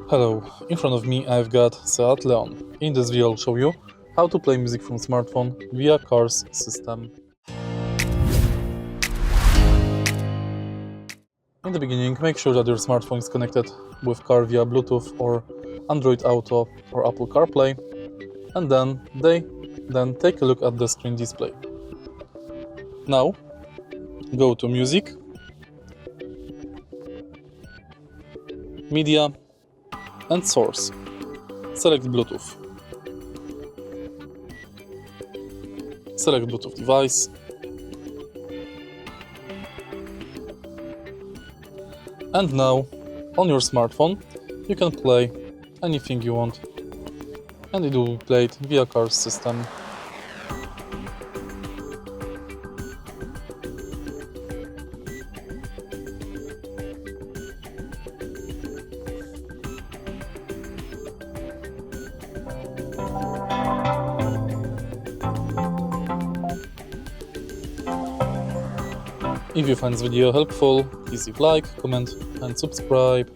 Hello, in front of me I've got Seat Leon. In this video I'll show you how to play music from smartphone via car's system. In the beginning, make sure that your smartphone is connected with car via Bluetooth or Android Auto or Apple CarPlay, and then take a look at the screen display. Now, go to Music, Media and Source. Select Bluetooth. Select Bluetooth device. And now, on your smartphone, you can play anything you want, and it will be played via car's system. If you find this video helpful, please leave like, comment and subscribe.